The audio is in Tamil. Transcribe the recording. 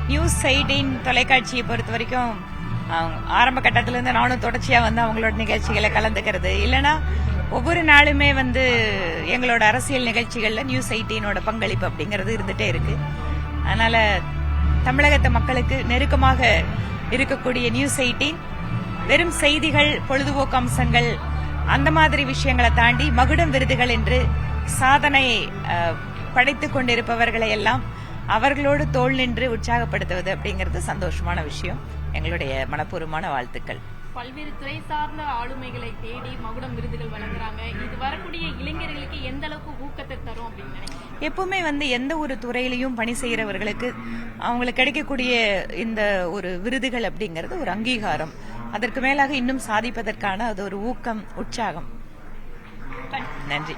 நியூஸ் 18 தொலைக்காட்சியை பொறுத்த வரைக்கும் ஆரம்ப கட்டத்திலிருந்து நானும் தொடர்ச்சியா வந்து அவங்களோட நிகழ்ச்சிகளை கலந்துக்கிறது, இல்லைன்னா ஒவ்வொரு நாளுமே வந்து எங்களோட அரசியல் நிகழ்ச்சிகள்ல நியூஸ் 18ஓட பங்களிப்பு அப்படிங்கிறது இருந்துட்டே இருக்கு. அதனால தமிழகத்து மக்களுக்கு நெருக்கமாக இருக்கக்கூடிய நியூஸ் 18 வெறும் செய்திகள், பொழுதுபோக்கு அம்சங்கள் அந்த மாதிரி விஷயங்களை தாண்டி மகுடம் விருதுகள் என்று சாதனை படைத்துக் கொண்டிருப்பவர்களை எல்லாம் அவர்களோடு தோள் நின்று உற்சாகப்படுத்துவது அப்படிங்கிறது சந்தோஷமான விஷயம். எங்களுடைய மனப்பூர்வமான வாழ்த்துக்கள். பல்வேறு துறை சார்ந்த ஆளுமைகளை தேடி மகுடம் விருதுகள் வழங்குறாங்க. இது வரக்கூடிய இளைஞர்களுக்கு எந்த அளவுக்கு ஊக்கத்தை தரும் அப்படின்னு நினைக்கிறேன். எப்பவுமே வந்து எந்த ஒரு துறையிலையும் பணி செய்யறவர்களுக்கு அவங்களுக்கு கிடைக்கக்கூடிய இந்த ஒரு விருதுகள் அப்படிங்கிறது ஒரு அங்கீகாரம். அதற்கு மேலாக இன்னும் சாதிப்பதற்கான அது ஒரு ஊக்கம், உற்சாகம். நன்றி.